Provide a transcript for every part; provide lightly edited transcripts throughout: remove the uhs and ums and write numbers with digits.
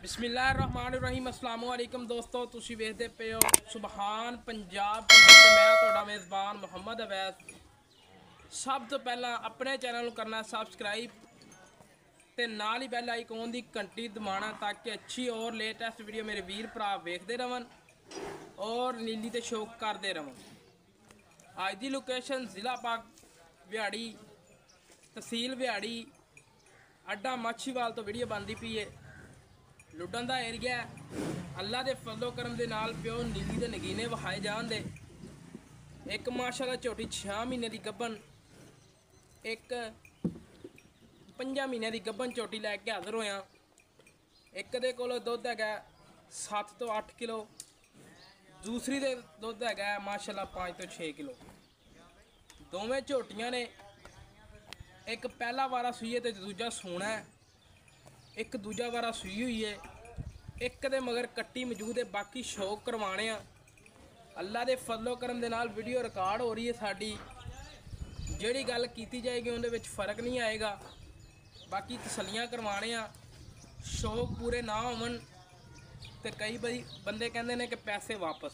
बिस्मिल्लाहिर्रहमानिर्रहीम अस्सलाम वालेकुम दोस्तों, तुसी वेखदे पे हो सुबहान पंजाब टीवी ते मैं तुहाडा मेज़बान मुहम्मद अवैस। सब तो पहला अपने चैनल करना सबसक्राइब ते नाल ही बेल आइकॉन दी घंटी दबाना ताकि अच्छी और लेटेस्ट वीडियो मेरे वीर भरा वेखदे रहन और नीली ते शौक करते रहन। अज दी लोकेशन जिला पाक बिहाड़ी, तहसील बिहाड़ी, अड्डा माछीवाल तो वीडियो बनती पई है। लुडन का एरिया अल्लाह के फजलो करम के नाल प्यो नीली के नगीने विखाए जान दे। एक माशाल्लाह झोटी 6 महीने की गब्बन, एक 5 महीने की गब्बन झोटी लैके हाजिर होया। एक दे कोल दुध है 7 तो 8 किलो, दूसरी दे दुध है माशाल्लाह 5 तो 6 किलो। दोवें झोटियां ने, एक पहला वारा सूई है तो दूजा सोना है, एक दूजा वारा सूई हुई है, एक दे मगर कट्टी मौजूद है। बाकी शौक करवाने अल्लाह के फजलो करम दे नाल वीडियो रिकॉर्ड हो रही है साड़ी। जिहड़ी गल कीती जाएगी उहदे विच फर्क नहीं आएगा। बाकी तसलियां करवाने शौक पूरे ना होवन ते कई बारी बंदे कहंदे ने कि पैसे वापस,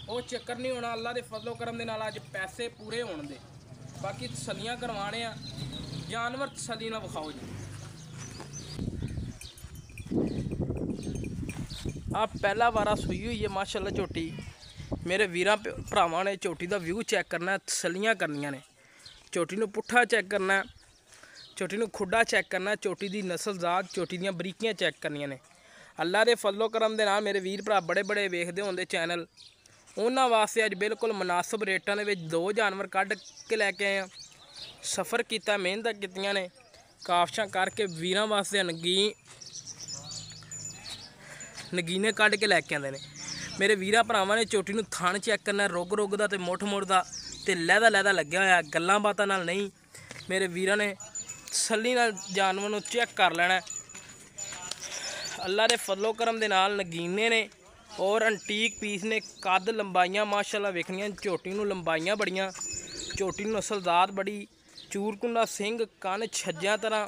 वो चक्कर नहीं होना। अल्लाह के फजलो करम दे नाल अज पैसे पूरे होने दे। बाकी तसलियां करवाने जानवर तसली ना विखाओ जी। आप पहला वारा सूई हुई है माशाल्लाह झोटी। मेरे वीरां भरावां ने झोटी का व्यू चैक करना, तसलियां करनियां ने। झोटी नूं पुट्ठा चैक करना, झोटी नूं खुड्डा चैक करना, झोटी की नस्ल जात, झोटी दीयां बरीकियां चैक करनियां ने। अल्लाह के फजलो करम दे नाल मेरे वीर भरा बड़े बड़े वेखदे होंदे चैनल, उन्हां वास्ते अज बिल्कुल मुनासिब रेटां दे विच 2 जानवर कढ के लैके आए हैं। सफ़र किया, मेहनत कीतियां ने, काफशां करके वीरां वास्ते नगीने कढ़ के लैके आते हैं। मेरे वीरा भरावां ने झोटी नूं थण चैक करना, रुग का तो मुठ का तो लैदा लग्या होया, गल्लां बातां नाल नहीं। मेरे वीरां ने तसल्ली नाल जानवर नूं चैक कर लेना। अल्लाह के फजलो करम दे नाल नगीने ने और अंटीक पीस ने। कद लंबाइयां माशाल्लाह वेखनियां, झोटी नूं लंबाइयां बड़ियां, झोटी नूं नस्लजात बड़ी, चूरकुंडा सिंह, कन छज्जियां तरह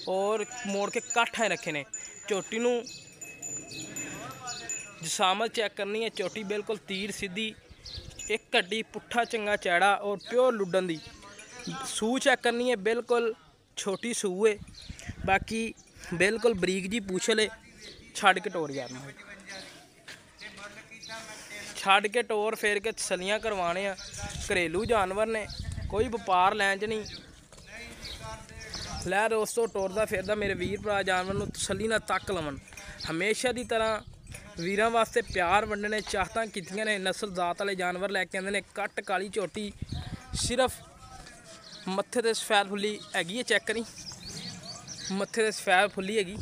और मोड़ के कट्ठ रखे ने। झोटी नूं जसामत चेक करनी है, झोटी बिल्कुल तीर सीधी, एक हड्डी पुट्ठा चंगा चैड़ा और प्योर लुडन दी। सूह चेक करनी है, बिल्कुल छोटी सूह है। बाकी बिल्कुल बरीक जी पूछल है। छड़ के टोर यार छड़ के टोर फेर के तसलियां करवाने घरेलू जानवर ने, कोई व्यापार लैन च नहीं। लै दोस्तों टोरदा फिरदा मेरे वीर भरा जानवर नूं तसल्ली नाल तक लवन। हमेशा की तरह वीरां वास्ते प्यार वंडने चाहतां कीतियां ने। नस्ल जात वाले जानवर लैके आंदे ने। कट काली झोटी, सिर्फ मत्थे ते सफैद फुल्ली हैगी है, चेक करी मत्थे ते सफैद फुल्ली हैगी,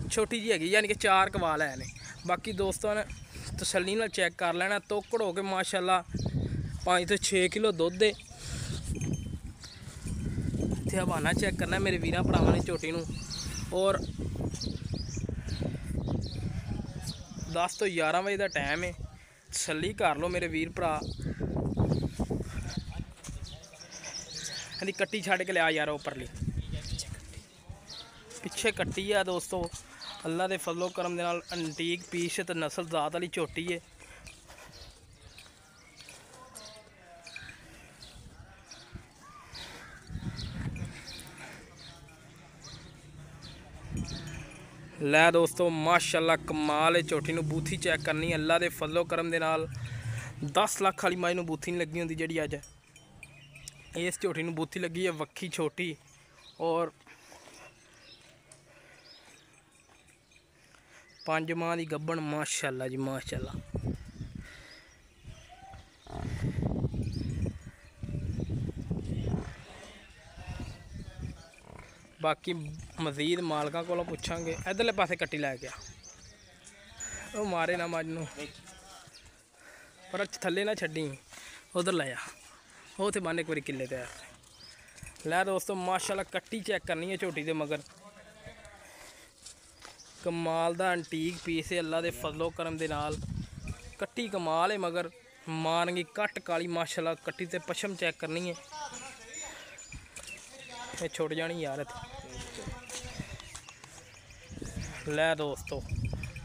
छोटी जी हैगी, यानी कि 4 कवाल है ने। बाकी दोस्तों ने तसल्ली नाल चेक कर लेना। तोकड़ हो के माशाल्लाह 5 तो 6 किलो दुध है। इत्थे हवाना चेक करना मेरे वीरां भरावां ने झोटी नूं। और 10 तो 11 बजे का टाइम है, तसल्ली कर लो मेरे वीर भरा। हाँ कट्टी छड़ के लिया यार उपरली, पिछे कट्टी है दोस्तों। अल्लाह के फजलो करम दे नाल अंटीक पीस ते नस्ल जात वाली झोटी है। लै दोस्तों माशाल्लाह कमाल है। झोटी नूं बूथी चेक करनी, अल्लाह के फजलो करम दे नाल 10 लाख वाली माई नूं बूथी नहीं लगी होंदी जिहड़ी अज इस झोटी नूं बूथी लगी है। वक्खी छोटी और 5 माह की गब्बन माशाल्लाह जी माशाल्लाह। बाकी मजीद मालकां कोलों पुछांगे। इधरले पासे कट्टी लै गया, वो मारे ना मज नूं, पर थल्ले ना छड्डी, उधर लाया वो तो बन एक बारी किले तैयार। लै दोस्तों माशाल्लाह कट्टी चेक करनी है झोटी दे मगर, कमाल दा अंटीक पीस है। अल्लाह के फजलो करम दे नाल कट्टी कमाल है मगर मारगी कट काली माशाल्लाह। कट्टी ते पछम चेक करनी है, ये छुट जानी यार। ਲੈ ਦੋਸਤੋ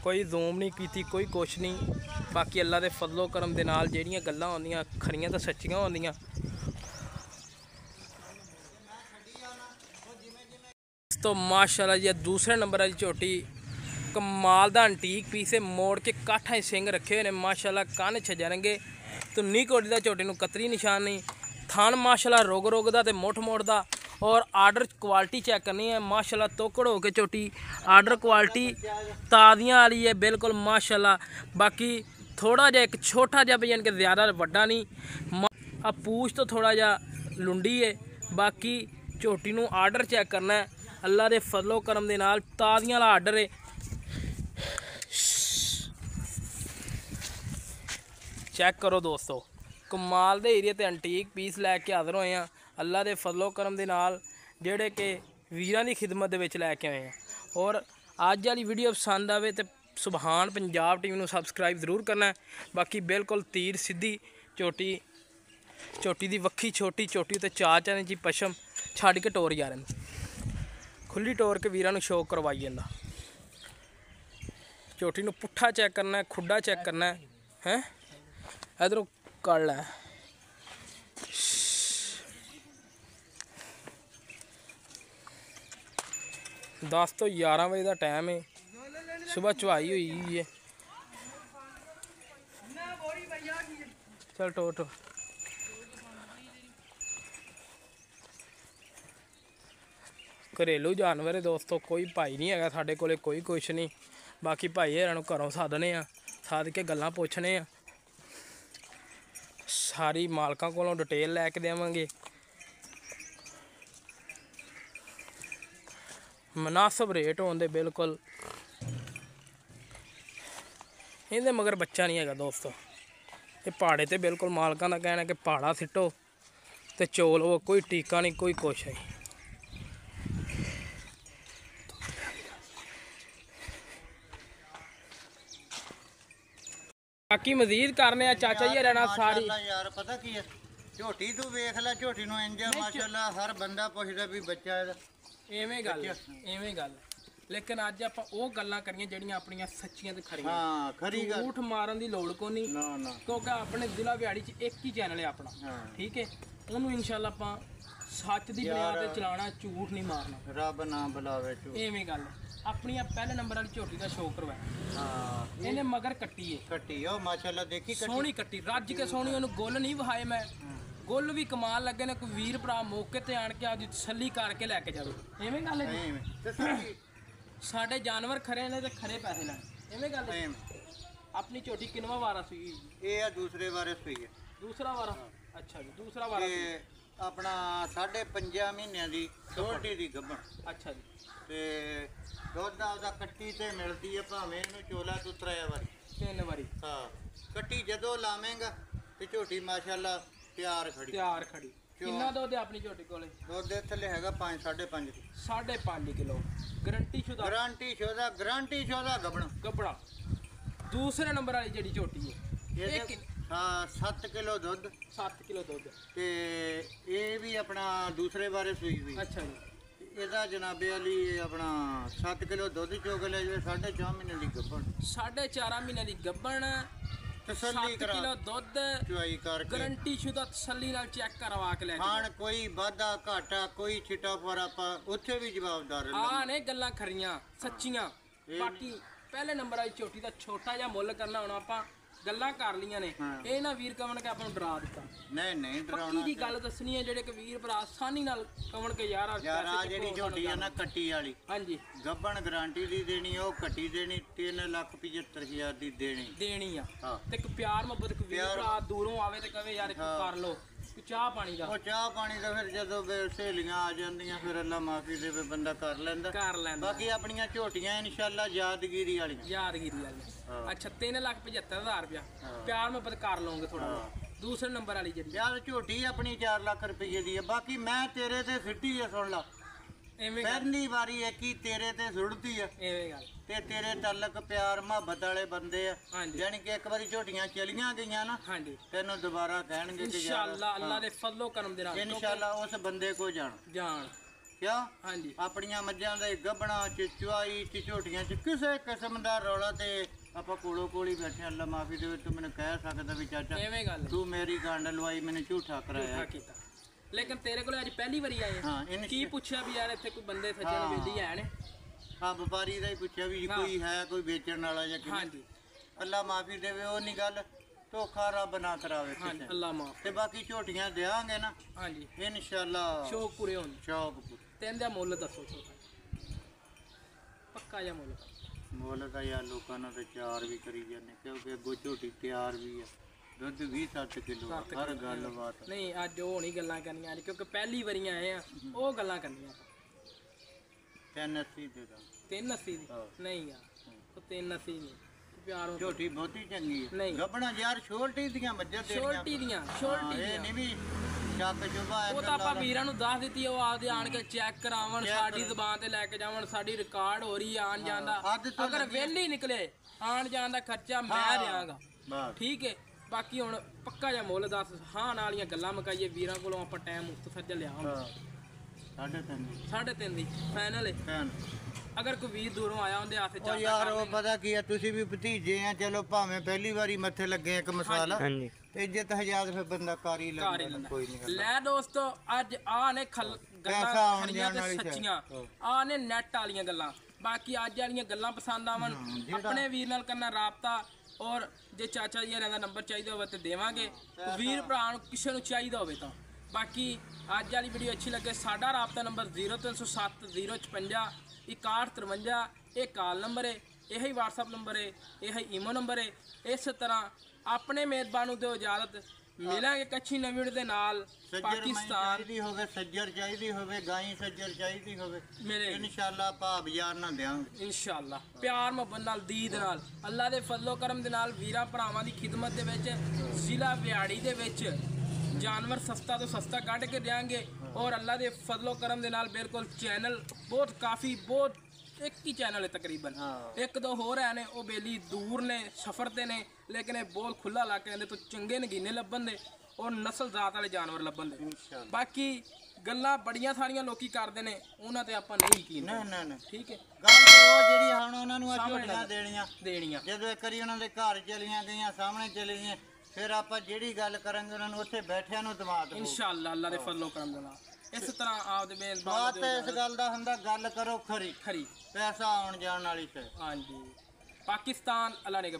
ਕੋਈ ਜ਼ੂਮ ਨਹੀਂ ਕੀਤੀ, ਕੋਈ ਕੁਛ ਨਹੀਂ। ਬਾਕੀ ਅੱਲਾ ਦੇ ਫਜ਼ਲੋ ਕਰਮ ਦੇ ਨਾਲ ਜਿਹੜੀਆਂ ਗੱਲਾਂ ਹੁੰਦੀਆਂ ਖਰੀਆਂ ਤਾਂ ਸੱਚੀਆਂ ਹੁੰਦੀਆਂ। तो माशाल्लाह जी दूसरे नंबर वाली झोटी कमाल दा अंटीक पीस है। मोड़ के काठा सिंग रखे हुए ने माशाल्लाह, कान छजरंगे तो नी कोटी दा झोटी नूं कतरी निशान नहीं। थान माशाल्लाह रोग रोग दा ते मुठ मोड़ दा। और आर्डर क्वालिटी चेक करनी है माशाल्लाह, तोकड़ हो के झोटी आर्डर क्वालिटी ताज़ियां वाली है बिल्कुल माशाल्लाह। बाकी थोड़ा जिहा एक छोटा जिहा भी यानी कि ज़्यादा वड्डा नहीं। आ पूछ तो थोड़ा जिहा लुंडी है। बाकी झोटी नूं आर्डर चेक करना है अल्लाह के फजलो करम दे नाल, ताज़ियां वाला आर्डर है। चेक करो दोस्तों, कमाल दे एरिया ते अंटीक पीस लैके हाज़र होए हैं अल्लाह के फजलो करम दे नाल, जेहड़े कि वीरां दी खिदमत दे विच लैके आए हैं। और अज वाली वीडियो पसंद आवे तो सुभान पंजाब टीवी नूं सबसक्राइब जरूर करना है। बाकी बिल्कुल तीर सीधी झोटी, झोटी दी वक्खी छोटी, झोटी उत्ते 4 इंची पशम छड्ड के टोर जा रहे, खुली टोर के वीरां नूं शौक करवाई जांदा। झोटी नूं पुट्ठा चेक करना है, खुड्डा चेक करना है इधरों कड़ लै। दस तो 11 बजे का टाइम है, सुबह चुवाई हुई है। चल टोर टोर घरेलू जानवर है दोस्तों, कोई भाई नहीं है साढ़े कोले, कोई कुछ नहीं। बाकी भाई हरां नूं घरों सदने आ, सद के गल्लां पुछने आ, सारी मालकां कोलों डिटेल लैके देवांगे। मुनासिब रेट होंदे बिल्कुल। इहदे मगर बच्चा नहीं है दोस्तों, ये पहाड़े ते बिल्कुल मालकां दा कहना कि पहाड़ा सिट्टो ते चोल वो, कोई टीका नहीं, कोई कुछ नहीं। बाकी मजीद करने चाचा जी रहना सारी यार पता की है, झोटी तू वेख लै, झोटी नूं इंज माशाअल्लाह हर बंदा पुछदा भी बच्चा है। एवें गल लेकिन अज आपां ओह गल्लां करियां ਜਿਹੜੀਆਂ ਆਪਣੀਆਂ सच्चियां ते खरियां। हाँ खरी गल, झूठ मारन दी लोड़ को नहीं, ना ना, क्योंकि अपने जिला बिहाड़ी च एक ही चैनल है अपना, ठीक है। ਉਹਨੂੰ इंशाअल्लाह आपां सच दी बुनियाद ते चलाना, झूठ नहीं मारना, रब ना बुलावे झूठ। एवें गल अपनी पहले नंबर वाली झोटी का शौक करवाया। हाँ ਇਹਨੇ मगर कट्टी है, कट्टी ओ माशाअल्लाह देखी कट्टी सोहनी कट्टी रज के सोहनी। ਉਹਨੂੰ गुल नहीं वहाए मैं, गुल भी कमाल लगे ने। कोई वीर भरा मौके ते आन के आदि तसल्ली करके लैके जावे, एवें गल है। साडे जानवर खरे ने ते खरे पैसे लैण, एवें गल है। अपनी झोटी किनवा वारा सी? ये दूसरे वारे सुई है, दूसरा वारा। अच्छा जी, दूसरा वारा अपना 5.5 महीनों की छोटी दी गब्बन। अच्छा जी, ते दुध आपदा कट्टी ते मिलती है भावें इहनूं चोला तू 3 वारी 3 वारी। हाँ कट्टी जदों लावेंगा ते झोटी माशाअल्लाह तैयार खड़ी। कितना दुध है अपनी झोटी कोले? दुध थले हैगा 5.5 5.5 किलो गारंटी शुदा गबड़ा। दूसरे नंबर वाली जेडी झोटी है, हाँ 7 किलो दुध, 7 किलो दुध ते ये भी अपना दूसरे बारे सुई हुई। अच्छा जी, ਇਹਦਾ ਜਨਾਬੇ ਵਾਲੀ ਆਪਣਾ 7 ਕਿਲੋ ਦੁੱਧ ਚੋਕ ਲੈ ਜਾਵੇ, 4.5 ਮਹੀਨੇ ਦੀ ਗੱਭਣ, 4.5 ਮਹੀਨੇ ਦੀ ਗੱਭਣ, ਤਸੱਲੀ ਕਰਾ ਕਿਲੋ ਦੁੱਧ ਚੁਆਈ ਕਰਕੇ ਗਾਰੰਟੀ ਸ਼ੁਦਾ ਤਸੱਲੀ ਨਾਲ ਚੈੱਕ ਕਰਵਾ ਕੇ ਲੈ ਖਾਣ, ਕੋਈ ਵਾਧਾ ਘਾਟਾ, ਕੋਈ ਛਿਟਾ ਫਰਾਪਾ ਉੱਥੇ ਵੀ ਜਵਾਬਦਾਰ ਆ ਨੇ ਗੱਲਾਂ ਖਰੀਆਂ ਸੱਚੀਆਂ। ਬਾਕੀ ਪਹਿਲੇ ਨੰਬਰ ਵਾਲੀ ਝੋਟੀ ਦਾ ਛੋਟਾ ਜਿਹਾ ਮੁੱਲ ਕਰਨਾ ਹੁਣ ਆਪਾਂ ਗੱਲਾਂ ਕਰ ਲੀਆਂ ਨੇ, ਇਹ ਨਾ ਵੀਰ ਕਵਣ ਕੇ ਆਪਾਂ ਨੂੰ ਡਰਾ ਦਿੱਤਾ। ਨਹੀਂ ਡਰਾਉਣਾ, ਪੱਕੀ ਦੀ ਗੱਲ ਦੱਸਣੀ ਹੈ, ਜਿਹੜੇ ਕਿ ਵੀਰ ਭਰਾ ਆਸਾਨੀ ਨਾਲ ਕਵਣ ਕੇ ਯਾਰ ਆ ਜਿਹੜੀ ਝੋਟੀ ਆ ਨਾ ਕੱਟੀ ਵਾਲੀ, ਹਾਂਜੀ ਗੱਭਣ ਗਾਰੰਟੀ ਦੀ ਦੇਣੀ, ਉਹ ਕੱਟੀ ਦੇਣੀ 3,75,000 ਦੀ ਦੇਣੀ ਆ। ਤੇ ਇੱਕ ਪਿਆਰ ਮੁਹੱਬਤ, ਕੋਈ ਵੀਰ ਭਰਾ ਦੂਰੋਂ ਆਵੇ ਤੇ ਕਵੇ ਯਾਰ ਕਰ ਲੋ ਚਾਹ ਪਾਣੀ ਦਾ, ਉਹ ਚਾਹ ਪਾਣੀ ਦਾ ਫਿਰ ਜਦੋਂ ਸਹੇਲੀਆਂ ਆ ਜਾਂਦੀਆਂ ਫਿਰ ਅੱਲਾ ਮਾਫੀ ਦੇਵੇ ਬੰਦਾ ਕਰ ਲੈਂਦਾ। ਬਾਕੀ ਆਪਣੀਆਂ ਝੋਟੀਆਂ ਇਨਸ਼ਾਅੱਲਾ ਯਾਦਗਿਰੀ ਵਾਲੀਆਂ। ਅੱਛਾ 3,75,000 ਰੁਪਇਆ ਪਿਆਰ ਮੁਹੱਬਤ ਕਰ ਲਓਗੇ ਥੋੜਾ। ਦੂਸਰੇ ਨੰਬਰ ਵਾਲੀ ਜਿਹੜੀ ਯਾਰ ਝੋਟੀ ਆਪਣੀ 4 ਲੱਖ ਰੁਪਏ ਦੀ ਹੈ। ਬਾਕੀ ਮੈਂ ਤੇਰੇ ਤੇ ਸਿੱਟੀ ਹੈ, ਸੁਣ ਲਾ, ਪਹਿਲੀ ਵਾਰੀ ਇੱਕ ਹੀ ਤੇਰੇ ਤੇ ਸੁੱਟਦੀ ਆ, ਐਵੇਂ ਗੱਲ ਤੇ ਤੇਰੇ ਤਾਲਕ ਪਿਆਰ ਮੁਹੱਬਤ ਵਾਲੇ ਬੰਦੇ ਆ, ਜਾਨੀ ਕਿ ਇੱਕ ਵਾਰੀ ਝੋਟੀਆਂ ਚਲੀਆਂ ਗਈਆਂ ਨਾ, ਤੈਨੂੰ ਦੁਬਾਰਾ ਕਹਿਣਗੇ ਕਿ ਇਨਸ਼ਾਅੱਲਾ ਅੱਲਾ ਦੇ ਫਜ਼ਲੋ ਕਰਮ ਦੇ ਨਾਲ ਇਨਸ਼ਾਅੱਲਾ ਉਸ ਬੰਦੇ ਕੋ ਜਾਣ ਕਿਆ ਹਾਂਜੀ ਆਪਣੀਆਂ ਮੱਝਾਂ ਦੇ ਗੱਭਣਾ ਚ ਚੁਆਈ ਚ ਝੋਟੀਆਂ ਚ ਕਿਸੇ ਕਿਸਮ ਦਾ ਰੌਲਾ ਤੇ ਆਪਾਂ ਕੋਲੋਂ ਕੋਲ ਹੀ ਬੈਠੇ, ਅੱਲਾ ਮਾਫੀ ਦੇਵੇ, ਤੂੰ ਮੈਨੂੰ ਕਹਿ ਸਕਦਾ ਵੀ ਚਾਚਾ ਐਵੇਂ ਗੱਲ ਤੂੰ ਮੇਰੀ ਗੰਢ ਲਵਾਈ, ਮੈਨੂੰ ਝੂਠਾ ਕਰਾਇਆ ਕੀਤਾ। ਲੇਕਿਨ ਤੇਰੇ ਕੋਲ ਅੱਜ ਪਹਿਲੀ ਵਾਰੀ ਆਏ ਹਾਂ। ਕੀ ਪੁੱਛਿਆ ਵੀ ਯਾਰ ਇੱਥੇ ਕੋਈ ਬੰਦੇ ਸੱਜਣ ਵੇਲੀ ਹੈ ਨੇ? ਹਾਂ, ਵਪਾਰੀ ਦਾ ਹੀ ਪੁੱਛਿਆ ਵੀ ਕੋਈ ਹੈ ਕੋਈ ਵੇਚਣ ਵਾਲਾ ਜਾਂ ਕਿਵੇਂ। ਹਾਂਜੀ ਅੱਲਾ ਮਾਫੀ ਦੇਵੇ, ਉਹ ਨਹੀਂ ਗੱਲ, ਧੋਖਾ ਰੱਬ ਨਾ ਕਰਾਵੇ ਹਾਂਜੀ ਕਿਸੇ। ਅੱਲਾ ਮਾਫ। ਤੇ ਬਾਕੀ ਝੋਟੀਆਂ ਦਿਆਂਗੇ ਨਾ ਹਾਂਜੀ ਇਨਸ਼ਾਅੱਲਾ, ਸ਼ੌਕ ਪੂਰੇ ਹੋਣ। ਸ਼ੌਕ ਪੂਰੇ। ਤੈਨੂੰ ਦਾ ਮੁੱਲ ਦੱਸੋ ਪੱਕਾ ਜਿਹਾ ਮੁੱਲ। ਮੁੱਲ ਤਾਂ ਯਾਰ ਲੋਕਾਂ ਨਾਲ ਤੇ 4 ਵੀ ਕਰੀ ਜਾਂਦੇ, ਕਿਉਂਕਿ ਅੱਗੋਂ ਝੋਟੀ ਤਿਆਰ ਵੀ ਆ, ਦੁੱਧ 20-7 ਕਿਲੋ, ਹਰ ਗੱਲਬਾਤ। ਨਹੀਂ ਅੱਜ ਉਹ ਨਹੀਂ ਗੱਲਾਂ ਕਰਨੀਆਂ ਅੱਜ, ਕਿਉਂਕਿ ਪਹਿਲੀ ਵਾਰੀ ਆਏ ਆ, ਉਹ ਗੱਲਾਂ ਕਰਨੀਆਂ ਆਪਾਂ। 380 ਦੇ ਦਾ 380 ਦੀ ਨਹੀਂ ਯਾਰ, ਉਹ 380 ਨਹੀਂ, ਪਿਆਰ ਹੋ। ਝੋਟੀ ਬਹੁਤੀ ਚੰਗੀ ਹੈ ਨਹੀਂ ਗੱਬਣਾ ਯਾਰ, ਛੋਟੀ ਦੀਆਂ ਮੱਝਾਂ ਛੋਟੀ ਦੀਆਂ ਛੋਟੀ ਇਹ ਦੀਆਂ ਨਹੀਂ ਵੀ ਚੱਕ ਚੁਬਾ ਉਹ ਤਾਂ ਆਪਾਂ ਵੀਰਾਂ ਨੂੰ ਦੱਸ ਦਿੱਤੀ, ਉਹ ਆਪਦੇ ਆਣ ਕੇ ਚੈੱਕ ਕਰਾਵਣ, ਸਾਡੀ ਜ਼ਬਾਨ ਤੇ ਲੈ ਕੇ ਜਾਵਣ, ਸਾਡੀ ਰਿਕਾਰਡ ਹੋ ਰਹੀ ਆਣ ਜਾਣ ਦਾ। ਅਗਰ ਵਿਹਲੀ ਨਿਕਲੇ ਆਣ ਜਾਣ ਦਾ ਖਰਚਾ ਮੈਂ ਦਿਆਂਗਾ, ਠੀਕ ਹੈ। ਬਾਕੀ ਹੁਣ ਪੱਕਾ ਜਿਹਾ ਮੁੱਲ ਦੱਸ, ਹਾਂ ਨਾਲੀਆਂ ਗੱਲਾਂ ਮੁਕਾਈਏ ਵੀਰਾਂ ਕੋਲੋਂ, ਆਪਾਂ ਟਾਈਮ ਮੁਕਤ ਸੱਜ ਲਿਆ ਹੁਣ 3.5 ਦੀ ਫਾਈਨਲ ਹੈ। ਅਗਰ ਕੋਈ ਵੀਰ ਦੂਰੋਂ ਆਇਆ ਉਹਦੇ ਹੱਥ ਚ ਯਾਰ ਉਹ ਪਤਾ ਕੀ ਆ, ਤੁਸੀਂ ਵੀ ਭਤੀਜੇ ਆ, ਚਲੋ ਭਾਵੇਂ ਪਹਿਲੀ ਵਾਰੀ ਮੱਥੇ ਲੱਗੇ ਇੱਕ ਮਿਸਾਲ ਤੇ ਇੱਜ਼ਤ ਹਜ਼ਾਰ ਫਿਰ ਬੰਦਾ ਕਰ ਹੀ ਲੈਂਦਾ, ਕੋਈ ਨਹੀਂ। ਲੈ ਦੋਸਤੋ ਅੱਜ ਆ ਨੇ ਗੱਲਾਂ ਖਰੀਆਂ ਤੇ ਸੱਚੀਆਂ, ਆ ਨੇ ਨੈਟ ਵਾਲੀਆਂ ਗੱਲਾਂ। ਬਾਕੀ ਅੱਜ ਵਾਲੀਆਂ ਗੱਲਾਂ ਪਸੰਦ ਆਵਣ, ਆਪਣੇ ਵੀਰ ਨਾਲ ਕਰਨਾ ਰਾਬਤਾ। ਔਰ ਜੇ ਚਾਚਾ ਜੀ ਦਾ ਨੰਬਰ ਚਾਹੀਦਾ ਹੋਵੇ ਤੇ ਦੇਵਾਂਗੇ, ਵੀਰ ਭਰਾ ਨੂੰ ਕਿਸੇ ਨੂੰ ਚਾਹੀਦਾ ਹੋਵੇ ਤਾਂ। ਬਾਕੀ ਅੱਜ ਵਾਲੀ ਵੀਡੀਓ ਅੱਛੀ ਲੱਗੇ, ਸਾਡਾ ਰਾਬਤਾ ਨੰਬਰ 0307 056 6153, ਇਹ ਕਾਲ ਨੰਬਰ ਹੈ, ਇਹ ਹੀ WhatsApp ਨੰਬਰ ਹੈ, ਇਹ ਹੀ ਈਮੋ ਨੰਬਰ ਹੈ। ਇਸ ਤਰ੍ਹਾਂ ਆਪਣੇ ਮੇਜ਼ਬਾਨ ਨੂੰ ਦਿਓ ਇਜਾਜ਼ਤ, ਮਿਲਾਂਗੇ ਕੱਚੀ ਨਵੀਂ ਵੀਡੀਓ ਦੇ ਨਾਲ। ਪਾਕਿਸਤਾਨ ਚਾਹੀਦੀ ਹੋਵੇ, ਸੱਜਰ ਚਾਹੀਦੀ ਹੋਵੇ, ਗਾਈ ਸੱਜਰ ਚਾਹੀਦੀ ਹੋਵੇ, ਮੇਰੇ ਇਨਸ਼ਾਅੱਲਾ ਭਾ ਬਾਜ਼ਾਰ ਨਾ ਦੇਵਾਂਗੇ ਇਨਸ਼ਾਅੱਲਾ, ਪਿਆਰ ਮੁਹੱਬਤ ਨਾਲ, ਦੀਦ ਨਾਲ, ਅੱਲਾ ਦੇ ਫਜ਼ਲੋ ਕਰਮ ਦੇ ਨਾਲ ਵੀਰਾਂ ਭਰਾਵਾਂ ਦੀ ਖਿਦਮਤ ਦੇ ਵਿੱਚ ਜ਼ਿਲ੍ਹਾ ਵਿਆੜੀ ਦੇ ਵਿੱਚ ਜਾਨਵਰ ਸਸਤਾ ਤੋਂ ਸਸਤਾ ਕੱਢ ਕੇ ਦੇਾਂਗੇ। ਔਰ ਅੱਲਾ ਦੇ ਫਜ਼ਲੋ ਕਰਮ ਦੇ ਨਾਲ ਬਿਲਕੁਲ ਚੈਨਲ ਬਹੁਤ ਕਾਫੀ ਬਹੁਤ ਇੱਕ ਹੀ ਚੈਨਲ ਹੈ ਤਕਰੀਬਨ, ਇੱਕ ਦੋ ਹੋਰ ਹੈ ਨੇ, ਉਹ ਬੇਲੀ ਦੂਰ ਨੇ, ਸਫਰ ਤੇ ਨੇ, ਲੇਕਿਨ ਇਹ ਬਹੁਤ ਖੁੱਲਾ ਇਲਾਕਾ ਇਹਦੇ ਤੋਂ ਚੰਗੇ ਨਗੀਨੇ ਲੱਭਣ ਦੇ ਔਰ ਨਸਲ ਜ਼ਾਤ ਵਾਲੇ ਜਾਨਵਰ ਲੱਭਣ ਦੇ। ਬਾਕੀ ਗੱਲਾਂ ਬੜੀਆਂ ਸਾਰੀਆਂ ਲੋਕੀ ਕਰਦੇ ਨੇ, ਉਹਨਾਂ ਤੇ ਆਪਾਂ ਨਹੀਂ ਯਕੀਨ। ਨਾ ਠੀਕ ਹੈ, ਗੱਲ ਤੇ ਉਹ ਜਿਹੜੀ ਹੁਣ ਉਹਨਾਂ ਨੂੰ ਆ ਝੋਟੀਆਂ ਦੇਣੀਆਂ, ਜਦੋਂ ਇੱਕ ਵਾਰੀ ਉਹਨਾਂ ਦੇ ਘਰ ਚਲੀਆਂ ਗਈਆਂ, ਸਾਹਮਣੇ ਚਲੀ ਗਈਆਂ, ਫਿਰ ਆਪਾਂ ਜਿਹੜੀ ਗੱਲ ਕਰਾਂਗੇ ਉਹਨਾਂ ਨੂੰ ਉੱਥੇ ਬੈਠਿਆਂ ਨੂੰ ਦਿਮਾਗ ਇਨਸ਼ਾਅੱਲਾ ਅੱਲਾ ਦੇ ਫਜ਼ਲੋ ਕਰਮ ਦੇ ਨਾਲ। ਇਸ ਤਰ੍ਹਾਂ ਆਪਦੇ ਬਾਤ ਇਸ ਗੱਲ ਦਾ ਹੁੰਦਾ, ਗੱਲ ਕਰੋ ਖਰੀ ਖਰੀ, ਪੈਸਾ ਆਉਣ ਜਾਣ ਵਾਲੀ ਹੈ। ਹਾਂਜੀ, ਪਾਕਿਸਤਾਨ ਅੱਲਾ ਨੇ